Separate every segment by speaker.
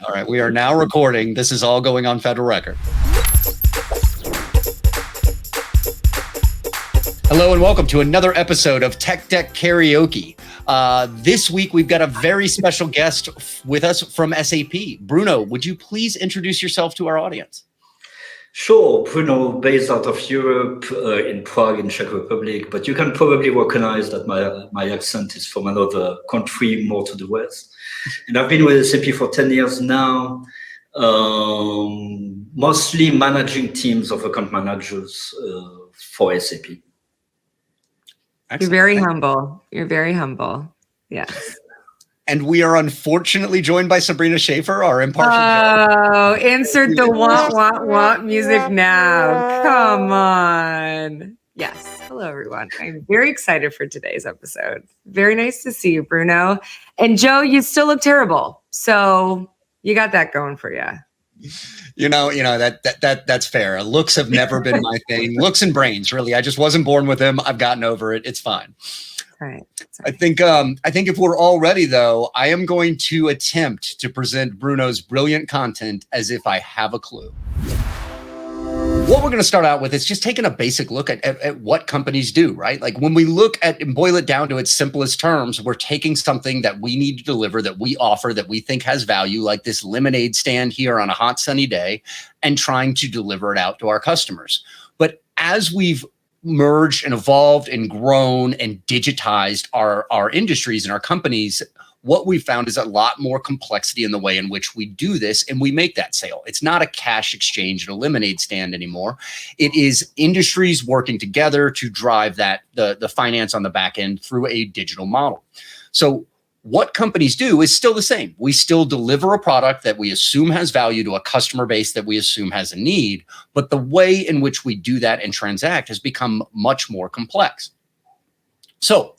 Speaker 1: All right. We are now recording. This is all going on federal record. Hello and welcome to another episode of Tech Deck Karaoke. This week, we've got a very special guest with us from SAP. Bruno, would you please introduce yourself to our audience?
Speaker 2: Sure, Bruno, based out of Europe, in Prague, in Czech Republic, but you can probably recognize that my accent is from another country, more to the west. And I've been with SAP for 10 years now, mostly managing teams of account managers for SAP.
Speaker 3: Excellent. You're very humble. You're very humble. Yes.
Speaker 1: And we are unfortunately joined by Sabrina Schaefer, our impartial
Speaker 3: judge. Insert the want music now. Come on. Yes. Hello, everyone. I'm very excited for today's episode. Very nice to see you, Bruno. And Joe, you still look terrible. So you got that going for you.
Speaker 1: You know that's fair. Looks have never been my thing. Looks and brains, really. I just wasn't born with them. I've gotten over it. It's fine.
Speaker 3: Right.
Speaker 1: I think if we're all ready, though, I am going to attempt to present Bruno's brilliant content as if I have a clue. What we're going to start out with is just taking a basic look at what companies do, right? Like when we look at and boil it down to its simplest terms, we're taking something that we need to deliver, that we offer, that we think has value, like this lemonade stand here on a hot sunny day, and trying to deliver it out to our customers. But as we've merged and evolved and grown and digitized our industries and our companies, what we found is a lot more complexity in the way in which we do this and we make that sale. It's not a cash exchange at a lemonade stand anymore. It is industries working together to drive that the finance on the back end through a digital model. So what companies do is still the same. We still deliver a product that we assume has value to a customer base that we assume has a need, but the way in which we do that and transact has become much more complex. So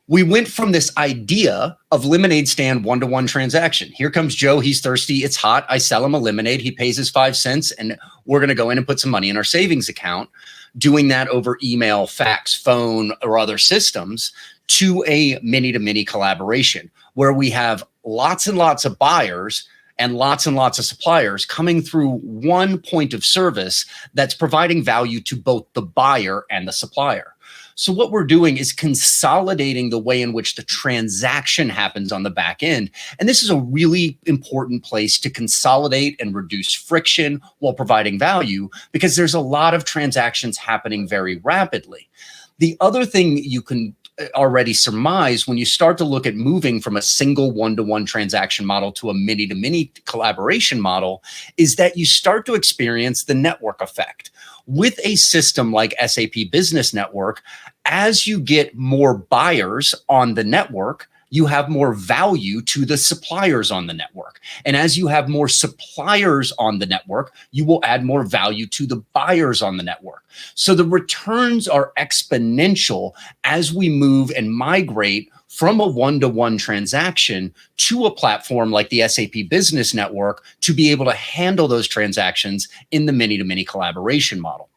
Speaker 1: we went from this idea of lemonade stand one-to-one transaction. Here comes Joe. He's thirsty. It's hot. I sell him a lemonade. He pays his 5 cents, and we're going to go in and put some money in our savings account, doing that over email, fax, phone, or other systems, to a many-to-many collaboration where we have lots and lots of buyers and lots of suppliers coming through one point of service that's providing value to both the buyer and the supplier. So what we're doing is consolidating the way in which the transaction happens on the back end. And this is a really important place to consolidate and reduce friction while providing value, because there's a lot of transactions happening very rapidly. The other thing you can already surmise when you start to look at moving from a single one-to-one transaction model to a many-to-many collaboration model is that you start to experience the network effect. With a system like SAP Business Network, as you get more buyers on the network, you have more value to the suppliers on the network. And as you have more suppliers on the network, you will add more value to the buyers on the network. So the returns are exponential as we move and migrate from a one-to-one transaction to a platform like the SAP Business Network to be able to handle those transactions in the many-to-many collaboration model.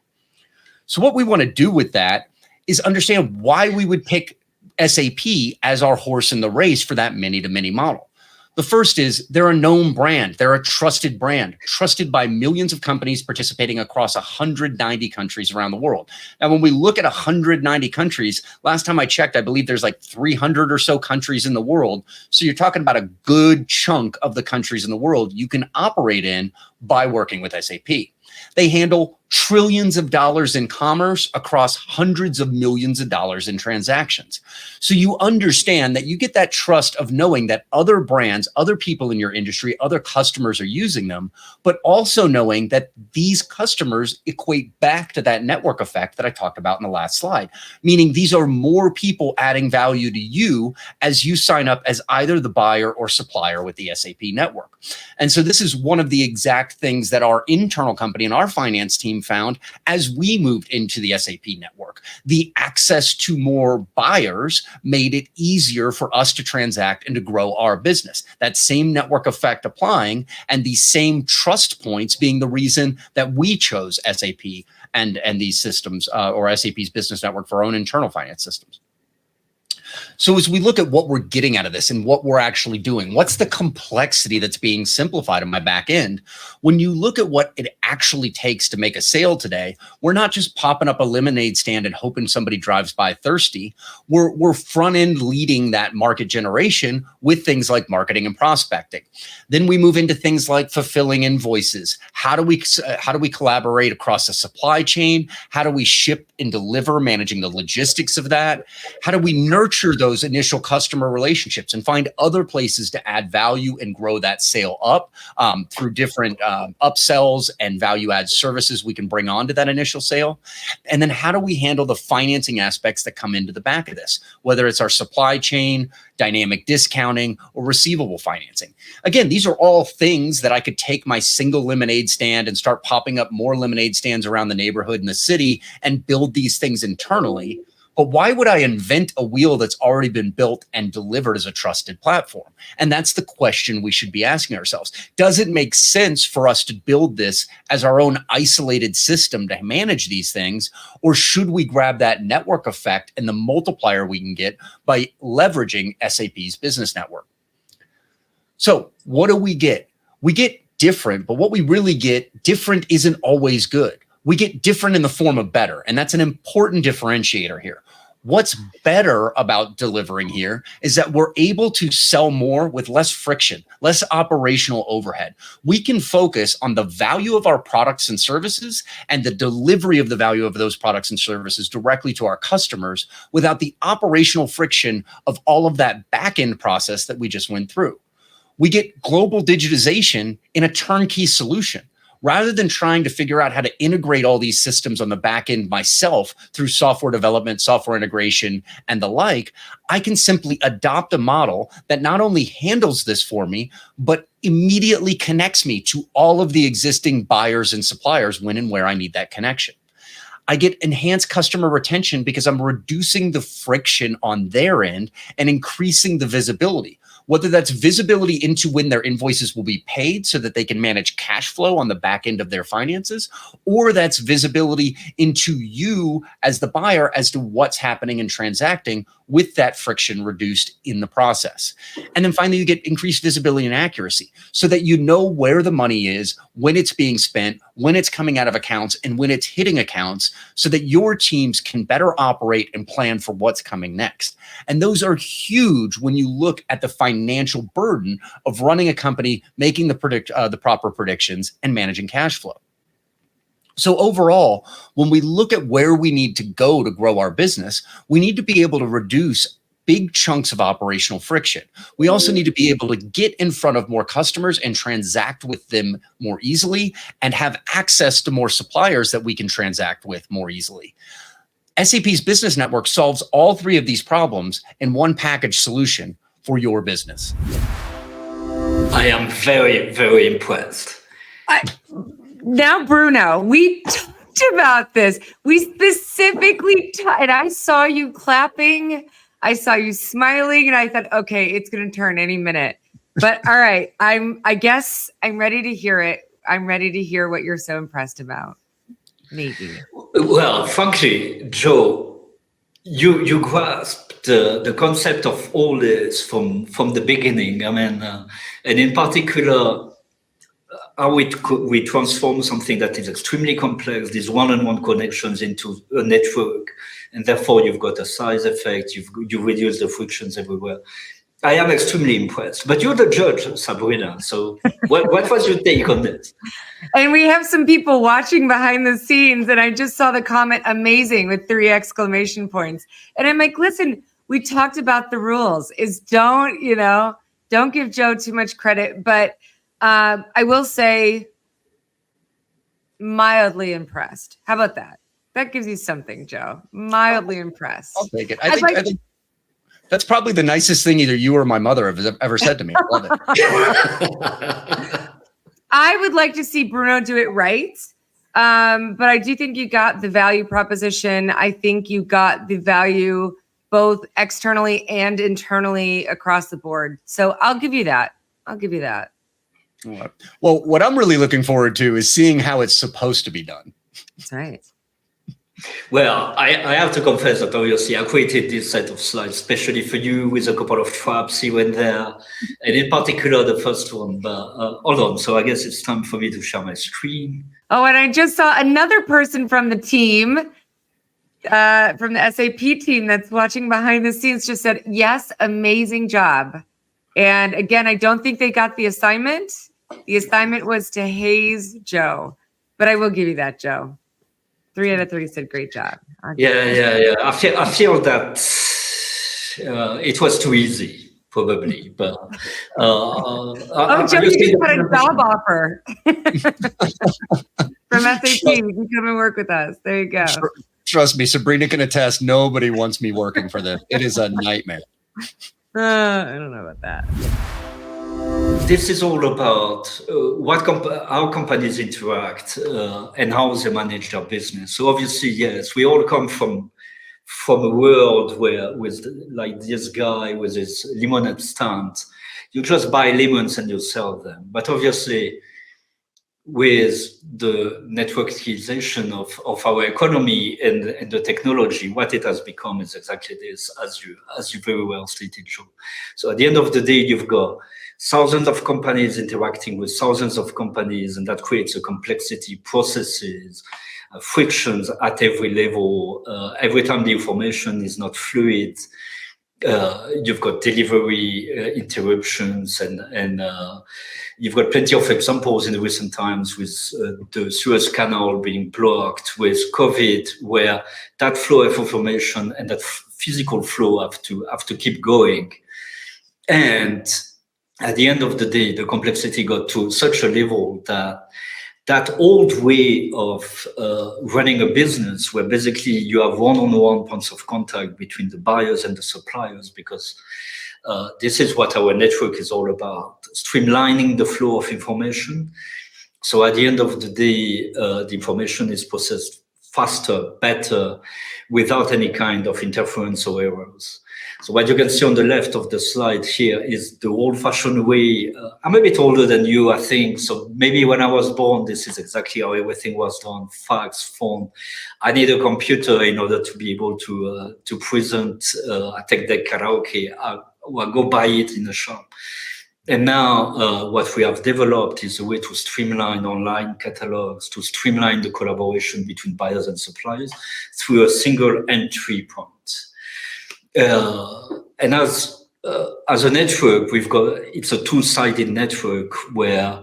Speaker 1: So what we want to do with that is understand why we would pick SAP as our horse in the race for that many-to-many model. The first is they're a known brand. They're a trusted brand, trusted by millions of companies participating across 190 countries around the world. Now, when we look at 190 countries, last time I checked, I believe there's like 300 or so countries in the world. So you're talking about a good chunk of the countries in the world you can operate in by working with SAP. They handle trillions of dollars in commerce across hundreds of millions of dollars in transactions. So you understand that you get that trust of knowing that other brands, other people in your industry, other customers are using them, but also knowing that these customers equate back to that network effect that I talked about in the last slide, meaning these are more people adding value to you as you sign up as either the buyer or supplier with the SAP network. And so this is one of the exact things that our internal company and our finance team found as we moved into the SAP network. The access to more buyers made it easier for us to transact and to grow our business. That same network effect applying and the same trust points being the reason that we chose SAP and these systems or SAP's business network for our own internal finance systems. So as we look at what we're getting out of this and what we're actually doing, what's the complexity that's being simplified in my back end? When you look at what it actually takes to make a sale today, we're not just popping up a lemonade stand and hoping somebody drives by thirsty. We're front end leading that market generation with things like marketing and prospecting. Then we move into things like fulfilling invoices. How do we collaborate across the supply chain? How do we ship and deliver, managing the logistics of that? How do we nurture those initial customer relationships and find other places to add value and grow that sale up through different upsells and value add services we can bring onto that initial sale? And then how do we handle the financing aspects that come into the back of this, whether it's our supply chain, dynamic discounting, or receivable financing? Again, these are all things that I could take my single lemonade stand and start popping up more lemonade stands around the neighborhood and the city and build these things internally. But why would I invent a wheel that's already been built and delivered as a trusted platform? And that's the question we should be asking ourselves. Does it make sense for us to build this as our own isolated system to manage these things? Or should we grab that network effect and the multiplier we can get by leveraging SAP's business network? So what do we get? We get different, but what we really get, different isn't always good. We get different in the form of better, and that's an important differentiator here. What's better about delivering here is that we're able to sell more with less friction, less operational overhead. We can focus on the value of our products and services and the delivery of the value of those products and services directly to our customers without the operational friction of all of that back-end process that we just went through. We get global digitization in a turnkey solution. Rather than trying to figure out how to integrate all these systems on the back end myself through software development, software integration, and the like, I can simply adopt a model that not only handles this for me, but immediately connects me to all of the existing buyers and suppliers when and where I need that connection. I get enhanced customer retention because I'm reducing the friction on their end and increasing the visibility. Whether that's visibility into when their invoices will be paid so that they can manage cash flow on the back end of their finances, or that's visibility into you as the buyer as to what's happening and transacting with that friction reduced in the process. And then finally, you get increased visibility and accuracy so that you know where the money is, when it's being spent, when it's coming out of accounts, and when it's hitting accounts so that your teams can better operate and plan for what's coming next. And those are huge when you look at the financial burden of running a company, making the proper predictions, and managing cash flow. So overall, when we look at where we need to go to grow our business, we need to be able to reduce big chunks of operational friction. We also need to be able to get in front of more customers and transact with them more easily and have access to more suppliers that we can transact with more easily. SAP's business network solves all three of these problems in one package solution for your business.
Speaker 2: I am very, very impressed.
Speaker 3: Now, Bruno, we talked about this. We specifically, and I saw you clapping. I saw you smiling, and I thought, okay, it's going to turn any minute. But all right, I guess I'm ready to hear it. I'm ready to hear what you're so impressed about. Maybe.
Speaker 2: Well, frankly, Joe, you grasped the concept of all this from the beginning. I mean, and in particular, how we transform something that is extremely complex, these one-on-one connections, into a network, and therefore you've got a size effect. You reduce the frictions everywhere. I am extremely impressed. But you're the judge, Sabrina. So what was your take on this?
Speaker 3: And we have some people watching behind the scenes, and I just saw the comment "amazing" with 3 exclamation points. And I'm like, listen, we talked about the rules. Is don't give Joe too much credit, but I will say mildly impressed. How about that? That gives you something, Joe. Mildly impressed.
Speaker 1: I'll take it. I think that's probably the nicest thing either you or my mother have ever said to me. I love it.
Speaker 3: I would like to see Bruno do it right. But I do think you got the value proposition. I think you got the value both externally and internally across the board. So I'll give you that. Well,
Speaker 1: what I'm really looking forward to is seeing how it's supposed to be done.
Speaker 3: That's right.
Speaker 2: Well, I have to confess that obviously I created this set of slides, especially for you, with a couple of traps here and there, and in particular the first one. But hold on, so I guess it's time for me to share my screen.
Speaker 3: Oh, and I just saw another person from the team, from the SAP team that's watching behind the scenes, just said, yes, amazing job. And again, I don't think they got the assignment. The assignment was to haze Joe, but I will give you that, Joe. 3 out of 3 said great job.
Speaker 2: Yeah. I feel that it was too easy, probably. But
Speaker 3: Joe, you just got a job offer from SAP. You can come and work with us. There you go.
Speaker 1: Trust me, Sabrina can attest. Nobody wants me working for them. It is a nightmare.
Speaker 3: I don't know about that.
Speaker 2: This is all about how companies interact and how they manage their business. So obviously, yes, we all come from a world where, with like this guy with his lemonade stand, you just buy lemons and you sell them. But obviously, with the networkization of our economy and the technology, what it has become is exactly this, as you very well stated, Joe. So at the end of the day, you've got thousands of companies interacting with thousands of companies, and that creates a complexity, processes, frictions at every level. Every time the information is not fluid, you've got delivery interruptions, and you've got plenty of examples in recent times with the Suez Canal being blocked, with COVID, where that flow of information and that physical flow have to keep going. And at the end of the day, the complexity got to such a level that old way of running a business, where basically you have one-on-one points of contact between the buyers and the suppliers, because this is what our network is all about, streamlining the flow of information. So at the end of the day, the information is processed faster, better, without any kind of interference or errors. So what you can see on the left of the slide here is the old-fashioned way. I'm a bit older than you, I think. So maybe when I was born, this is exactly how everything was done: fax, phone. I need a computer in order to be able to present a Tech Deck Karaoke. I'll go buy it in a shop. And now what we have developed is a way to streamline online catalogs, to streamline the collaboration between buyers and suppliers through a single entry point. And as a network, it's a two-sided network where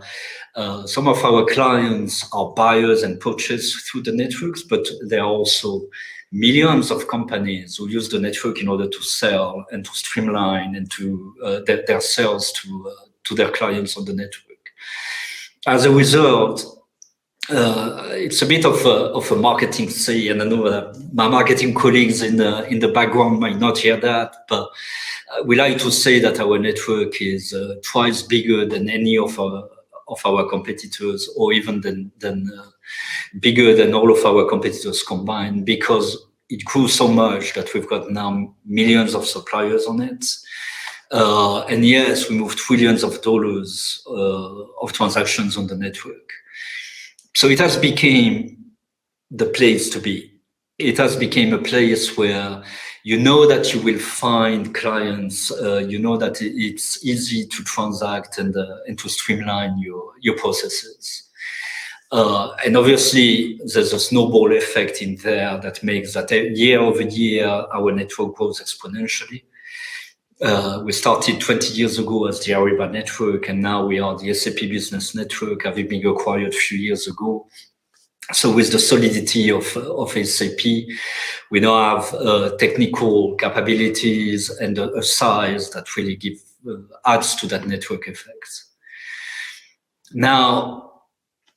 Speaker 2: some of our clients are buyers and purchase through the networks, but there are also millions of companies who use the network in order to sell and to streamline and to their sales to their clients on the network. As a result, it's a bit of a marketing say, and I know that my marketing colleagues in the background might not hear that, but we like to say that our network is twice bigger than any of our competitors, or even than bigger than all of our competitors combined, because it grew so much that we've got now millions of suppliers on it. And yes, we move trillions of dollars of transactions on the network. So it has become the place to be. It has become a place where you know that you will find clients, you know that it's easy to transact and to streamline your processes. And obviously, there's a snowball effect in there that makes that year over year, our network grows exponentially. We started 20 years ago as the Ariba network, and now we are the SAP Business Network, having been acquired a few years ago. So with the solidity of SAP, we now have technical capabilities and a size that really adds to that network effect. Now,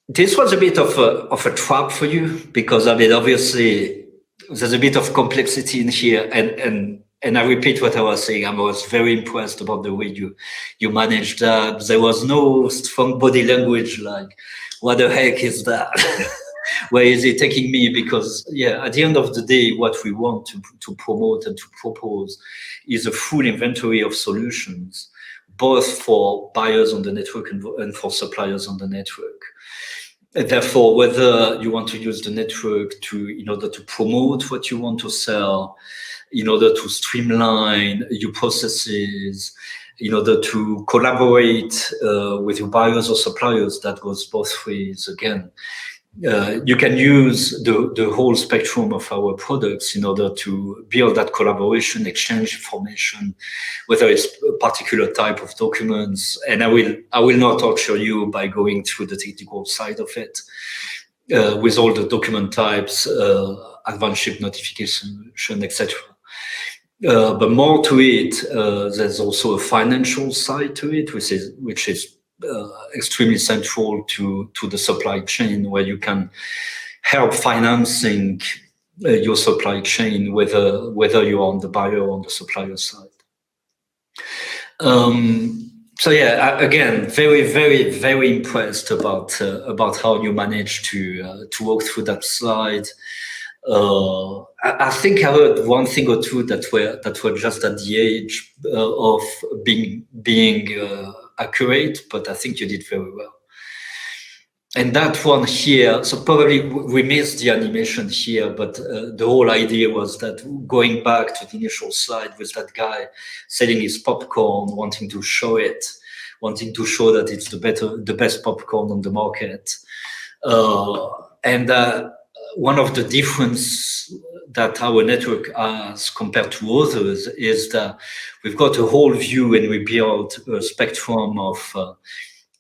Speaker 2: this was a bit of a trap for you, because I mean, obviously, there's a bit of complexity in here, and I repeat what I was saying. I was very impressed about the way you managed that. There was no strong body language like, what the heck is that? Where is it taking me? Because, yeah, at the end of the day, what we want to promote and to propose is a full inventory of solutions, both for buyers on the network and for suppliers on the network. Therefore, whether you want to use the network in order to promote what you want to sell, in order to streamline your processes, in order to collaborate with your buyers or suppliers, that goes both ways again. You can use the whole spectrum of our products in order to build that collaboration, exchange information, whether it's a particular type of documents. And I will not torture you by going through the technical side of it with all the document types, advanced ship notification, etc. But more to it, there's also a financial side to it, which is extremely central to the supply chain, where you can help financing your supply chain, whether you're on the buyer or on the supplier side. So yeah, again, very, very, very impressed about how you managed to walk through that slide. I think I heard one thing or two that were just at the age of being accurate, but I think you did very well. And that one here, so probably we missed the animation here, but the whole idea was that going back to the initial slide with that guy selling his popcorn, wanting to show that it's the best popcorn on the market. One of the difference that our network has compared to others is that we've got a whole view, and we build a spectrum of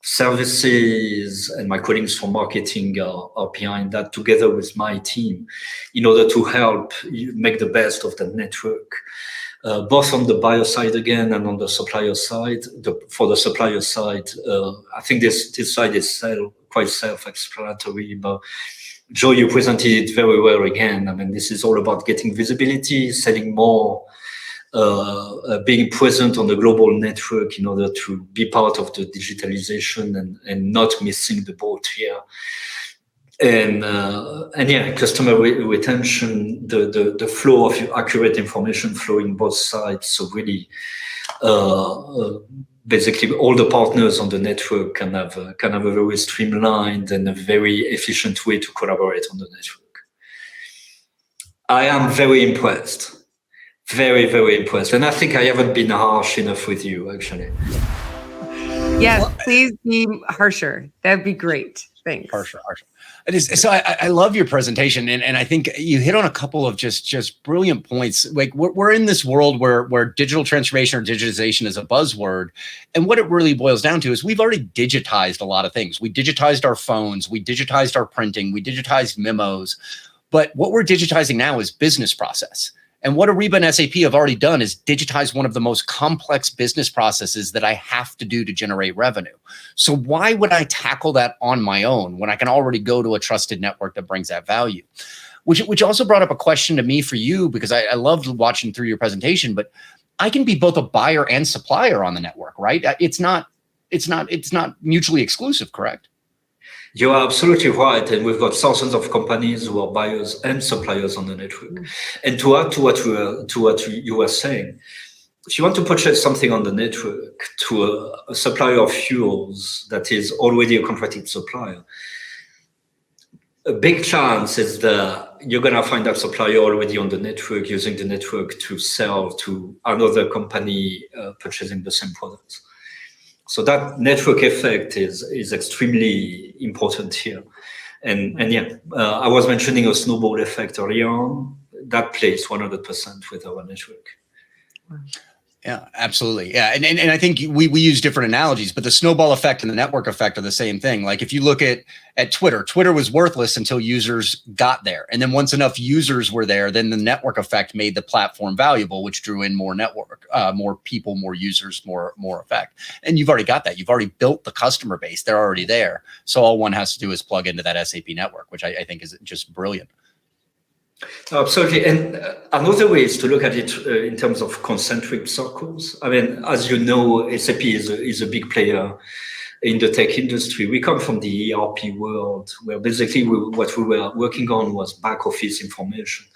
Speaker 2: services, and my colleagues from marketing are behind that together with my team in order to help you make the best of the network, both on the buyer side again and on the supplier side. For the supplier side, I think this slide is quite self-explanatory, but Joe, you presented it very well again. I mean, this is all about getting visibility, selling more, being present on the global network in order to be part of the digitalization and not missing the boat here. And yeah, customer retention, the flow of accurate information flowing both sides. So really, basically all the partners on the network can have a very streamlined and a very efficient way to collaborate on the network. I am very impressed. Very, very impressed. And I think I haven't been harsh enough with you, actually.
Speaker 3: Yes, please be harsher. That'd be great. Thanks.
Speaker 1: Harsher. It is, so I love your presentation, and I think you hit on a couple of just brilliant points. Like we're in this world where digital transformation or digitization is a buzzword, and what it really boils down to is we've already digitized a lot of things. We digitized our phones, we digitized our printing, we digitized memos, but what we're digitizing now is business process. And what Ariba and SAP have already done is digitize one of the most complex business processes that I have to do to generate revenue. So why would I tackle that on my own when I can already go to a trusted network that brings that value? Which also brought up a question to me for you, because I loved watching through your presentation, but I can be both a buyer and supplier on the network, right? It's not mutually exclusive, correct?
Speaker 2: You are absolutely right, and we've got thousands of companies who are buyers and suppliers on the network. And to add to what you were saying, if you want to purchase something on the network to a supplier of fuels that is already a contracted supplier, a big chance is that you're going to find that supplier already on the network, using the network to sell to another company purchasing the same products. So that network effect is extremely important here. And yeah, I was mentioning a snowball effect earlier on. That plays 100% with our network.
Speaker 1: Yeah, absolutely. Yeah, and I think we use different analogies, but the snowball effect and the network effect are the same thing. Like if you look at Twitter was worthless until users got there. And then once enough users were there, then the network effect made the platform valuable, which drew in more network, more people, more users, more effect. And you've already got that. You've already built the customer base. They're already there. So all one has to do is plug into that SAP network, which I think is just brilliant.
Speaker 2: Absolutely. And another way is to look at it in terms of concentric circles. I mean, as you know, SAP is a big player in the tech industry. We come from the ERP world, where basically what we were working on was back office information.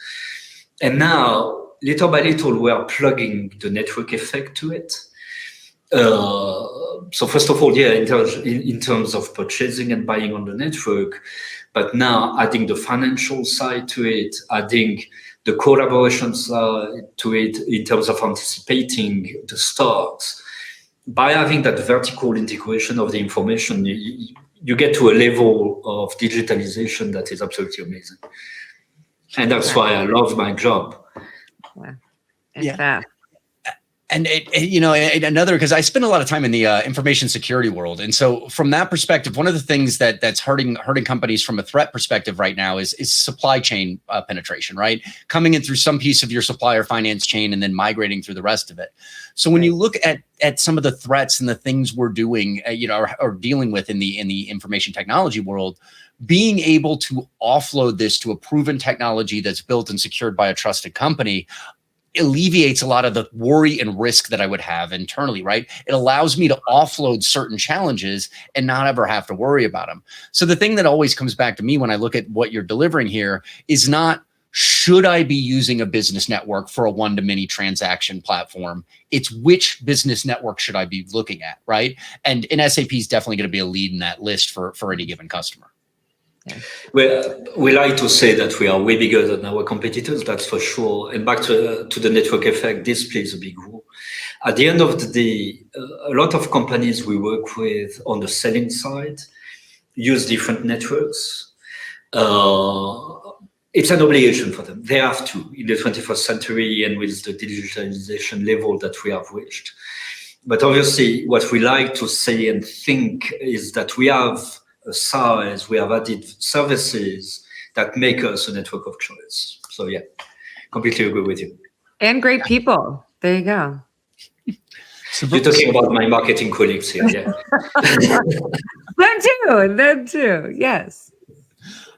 Speaker 2: And now, little by little, we are plugging the network effect to it. So first of all, yeah, in terms of purchasing and buying on the network, but now adding the financial side to it, adding the collaboration side to it in terms of anticipating the stocks. By having that vertical integration of the information, you get to a level of digitalization that is absolutely amazing. And that's why I love my job.
Speaker 3: Yeah.
Speaker 1: And another, because I spend a lot of time in the information security world, and so from that perspective, one of the things that's hurting companies from a threat perspective right now is supply chain penetration, right? Coming in through some piece of your supplier finance chain and then migrating through the rest of it. So when you look at some of the threats and the things we're doing, or dealing with in the information technology world, being able to offload this to a proven technology that's built and secured by a trusted company alleviates a lot of the worry and risk that I would have internally, right? It allows me to offload certain challenges and not ever have to worry about them. So the thing that always comes back to me when I look at what you're delivering here is not, should I be using a business network for a one-to-many transaction platform? It's which business network should I be looking at, right? And SAP is definitely going to be a lead in that list for any given customer.
Speaker 2: Well, we like to say that we are way bigger than our competitors, that's for sure. And back to the network effect, this plays a big role. At the end of the day, a lot of companies we work with on the selling side use different networks. It's an obligation for them. They have to in the 21st century and with the digitalization level that we have reached. But obviously, what we like to say and think is that we have a size, we have added services that make us a network of choice. So yeah, completely agree with you.
Speaker 3: And great people. There you go.
Speaker 2: You're talking about my marketing colleagues here, yeah.
Speaker 3: Them too, yes.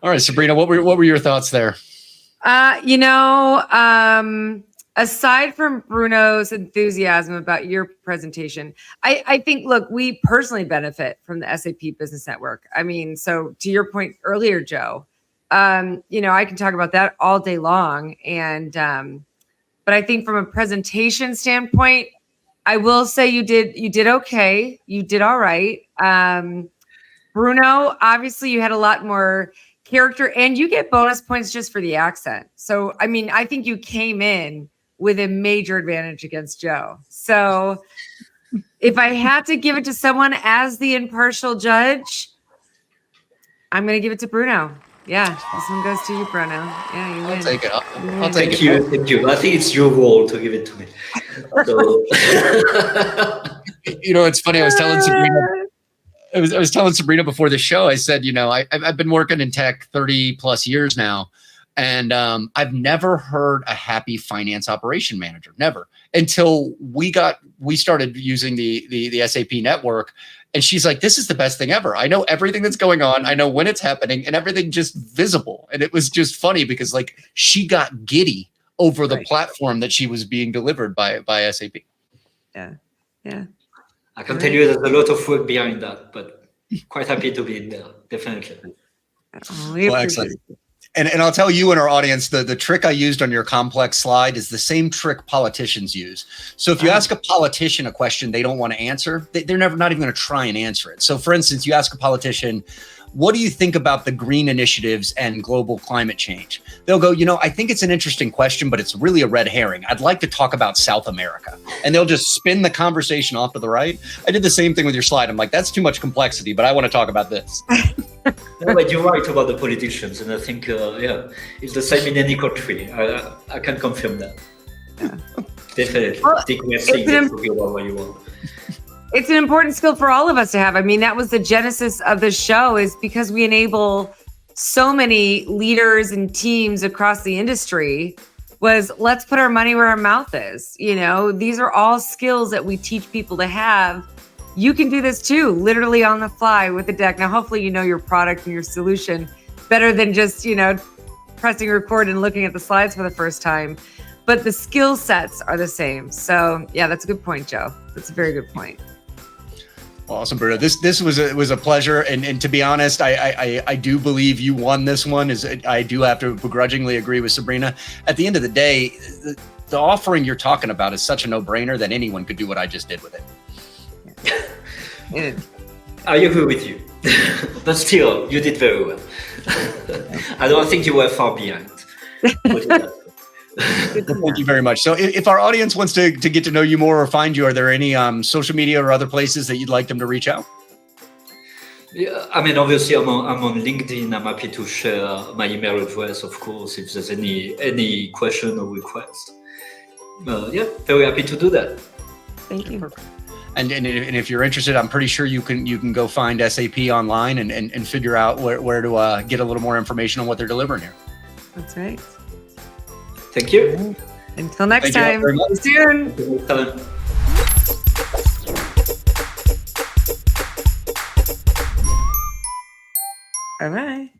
Speaker 1: All right, Sabrina, what were your thoughts there?
Speaker 3: Aside from Bruno's enthusiasm about your presentation, I think, look, we personally benefit from the SAP Business Network. I mean, so to your point earlier, Joe, I can talk about that all day long. And, but I think from a presentation standpoint, I will say you did okay. You did all right. Bruno, obviously you had a lot more character and you get bonus points just for the accent. So, I mean, I think you came in with a major advantage against Joe. So if I had to give it to someone as the impartial judge, I'm going to give it to Bruno. Yeah, this one goes to you, Bruno. Yeah, you win.
Speaker 1: I'll take it. I'll take
Speaker 2: Thank you. Thank you. I think it's your role to give it to me. So.
Speaker 1: It's funny. I was telling Sabrina before the show, I said, I've been working in tech 30 plus years now. And I've never heard a happy finance operation manager, never, until we started using the SAP network. And she's like, this is the best thing ever. I know everything that's going on. I know when it's happening and everything just visible. And it was just funny because she got giddy over the platform that she was being delivered by SAP.
Speaker 3: Yeah.
Speaker 2: I can tell you there's a lot of work behind that, but quite happy to be in there, definitely.
Speaker 1: Well, excellent. And I'll tell you and our audience, the trick I used on your complex slide is the same trick politicians use. So if you ask a politician a question they don't want to answer, they're not even going to try and answer it. So for instance, you ask a politician, what do you think about the green initiatives and global climate change? They'll go, I think it's an interesting question, but it's really a red herring. I'd like to talk about South America. And they'll just spin the conversation off to the right. I did the same thing with your slide. I'm like, that's too much complexity, but I want to talk about this.
Speaker 2: No, but you're right about the politicians. And I think, it's the same in any country. I can confirm that. Yeah. Definitely.
Speaker 3: Well,
Speaker 2: I think we are saying about what you want.
Speaker 3: It's an important skill for all of us to have. I mean, that was the genesis of the show, is because we enable so many leaders and teams across the industry, was let's put our money where our mouth is. These are all skills that we teach people to have. You can do this too, literally on the fly with the deck. Now, hopefully, you know your product and your solution better than just, pressing record and looking at the slides for the first time. But the skill sets are the same. So yeah, that's a good point, Joe. That's a very good point.
Speaker 1: Awesome, Bruno. This was a pleasure, and to be honest, I do believe you won this one. I do have to begrudgingly agree with Sabrina. At the end of the day, the offering you're talking about is such a no-brainer that anyone could do what I just did with it.
Speaker 2: I agree with you. But still, you did very well. I don't think you were far behind.
Speaker 1: Thank you very much. So if our audience wants to get to know you more or find you, are there any social media or other places that you'd like them to reach out?
Speaker 2: Yeah, I mean, obviously, I'm on LinkedIn. I'm happy to share my email address, of course, if there's any question or request. Yeah, very happy to do that.
Speaker 3: Thank you.
Speaker 1: And if you're interested, I'm pretty sure you can go find SAP online and figure out where to get a little more information on what they're delivering here.
Speaker 3: That's right.
Speaker 2: Thank you.
Speaker 3: Until next
Speaker 1: Thank you all
Speaker 3: time. See you soon. All right.